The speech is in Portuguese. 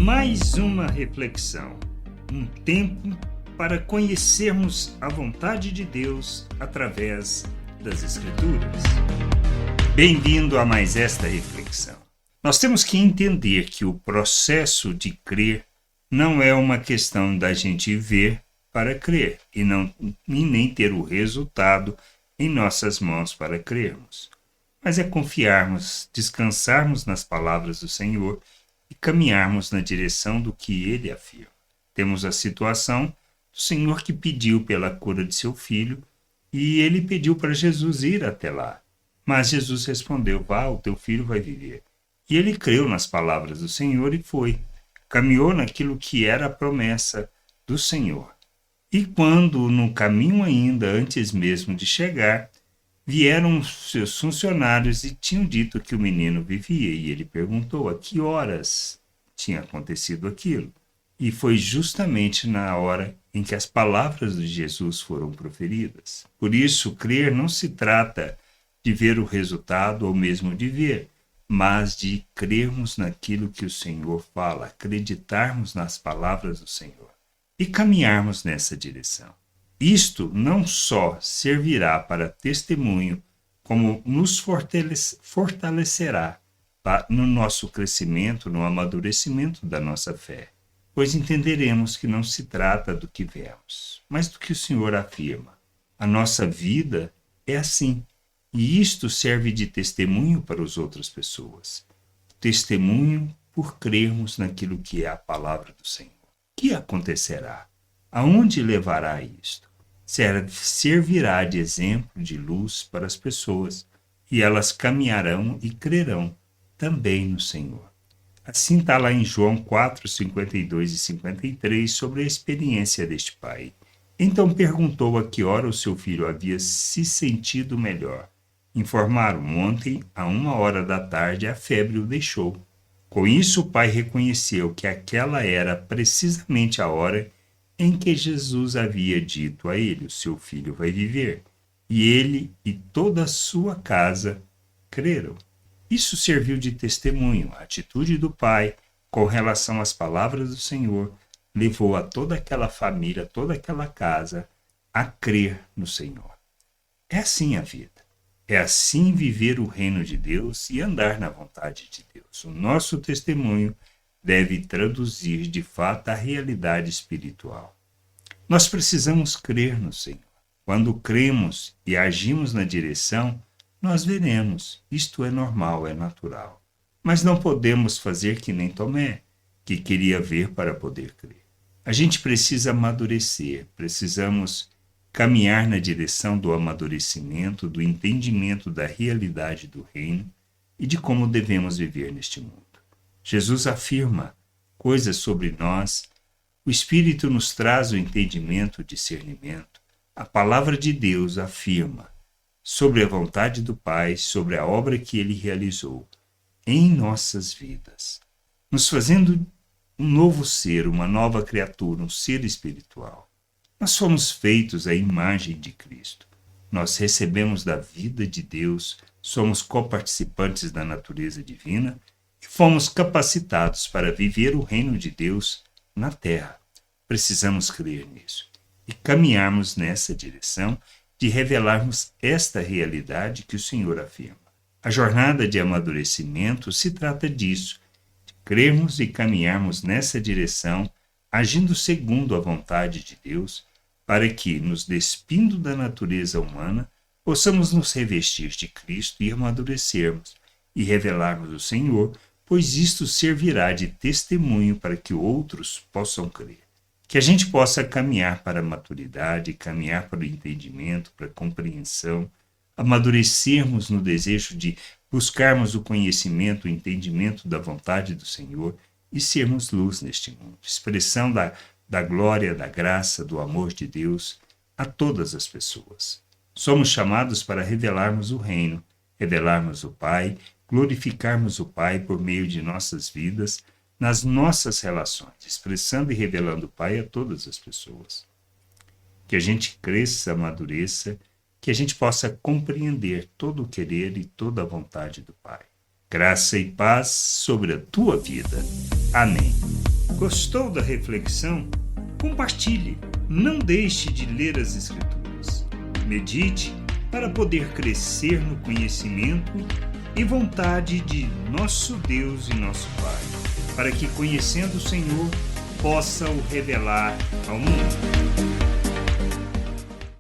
Mais uma reflexão, um tempo para conhecermos a vontade de Deus através das Escrituras. Bem-vindo a mais esta reflexão. Nós temos que entender que o processo de crer não é uma questão da gente ver para crer e nem ter o resultado em nossas mãos para crermos, mas é confiarmos, descansarmos nas palavras do Senhor e caminharmos na direção do que Ele afirma. Temos a situação do Senhor que pediu pela cura de seu filho e Ele pediu para Jesus ir até lá. Mas Jesus respondeu: vá, o teu filho vai viver. E ele creu nas palavras do Senhor e foi. Caminhou naquilo que era a promessa do Senhor. E quando, no caminho ainda, antes mesmo de chegar, vieram os seus funcionários e tinham dito que o menino vivia. E ele perguntou a que horas tinha acontecido aquilo. E foi justamente na hora em que as palavras de Jesus foram proferidas. Por isso, crer não se trata de ver o resultado ou mesmo de ver, mas de crermos naquilo que o Senhor fala, acreditarmos nas palavras do Senhor e caminharmos nessa direção. Isto não só servirá para testemunho, como nos fortalecerá no nosso crescimento, no amadurecimento da nossa fé, pois entenderemos que não se trata do que vemos, mas do que o Senhor afirma. A nossa vida é assim, e isto serve de testemunho para as outras pessoas. Testemunho por crermos naquilo que é a palavra do Senhor. O que acontecerá? Aonde levará isto? Servirá de exemplo, de luz para as pessoas, e elas caminharão e crerão também no Senhor. Assim está lá em João 4, 52 e 53, sobre a experiência deste pai. Então perguntou a que hora o seu filho havia se sentido melhor. Informaram: ontem, a 1h da tarde, a febre o deixou. Com isso, o pai reconheceu que aquela era precisamente a hora em que Jesus havia dito a ele: o seu filho vai viver. E ele e toda a sua casa creram. Isso serviu de testemunho. A atitude do pai com relação às palavras do Senhor levou a toda aquela família, toda aquela casa a crer no Senhor. É assim a vida. É assim viver o reino de Deus e andar na vontade de Deus. O nosso testemunho deve traduzir de fato a realidade espiritual. Nós precisamos crer no Senhor. Quando cremos e agimos na direção, nós veremos. Isto é normal, é natural. Mas não podemos fazer que nem Tomé, que queria ver para poder crer. A gente precisa amadurecer, precisamos caminhar na direção do amadurecimento, do entendimento da realidade do reino e de como devemos viver neste mundo. Jesus afirma coisas sobre nós, o Espírito nos traz o entendimento, o discernimento. A palavra de Deus afirma sobre a vontade do Pai, sobre a obra que Ele realizou em nossas vidas, nos fazendo um novo ser, uma nova criatura, um ser espiritual. Nós fomos feitos à imagem de Cristo. Nós recebemos da vida de Deus, somos coparticipantes da natureza divina e fomos capacitados para viver o reino de Deus na terra. Precisamos crer nisso e caminharmos nessa direção de revelarmos esta realidade que o Senhor afirma. A jornada de amadurecimento se trata disso, de crermos e caminharmos nessa direção, agindo segundo a vontade de Deus, para que, nos despindo da natureza humana, possamos nos revestir de Cristo e amadurecermos e revelarmos o Senhor, pois isto servirá de testemunho para que outros possam crer. Que a gente possa caminhar para a maturidade, caminhar para o entendimento, para a compreensão, amadurecermos no desejo de buscarmos o conhecimento, o entendimento da vontade do Senhor e sermos luz neste mundo, expressão da glória, da graça, do amor de Deus a todas as pessoas. Somos chamados para revelarmos o reino, revelarmos o Pai, glorificarmos o Pai por meio de nossas vidas, nas nossas relações, expressando e revelando o Pai a todas as pessoas. Que a gente cresça, amadureça, que a gente possa compreender todo o querer e toda a vontade do Pai. Graça e paz sobre a tua vida. Amém. Gostou da reflexão? Compartilhe. Não deixe de ler as Escrituras. Medite para poder crescer no conhecimento e vontade de nosso Deus e nosso Pai, para que, conhecendo o Senhor, possa o revelar ao mundo.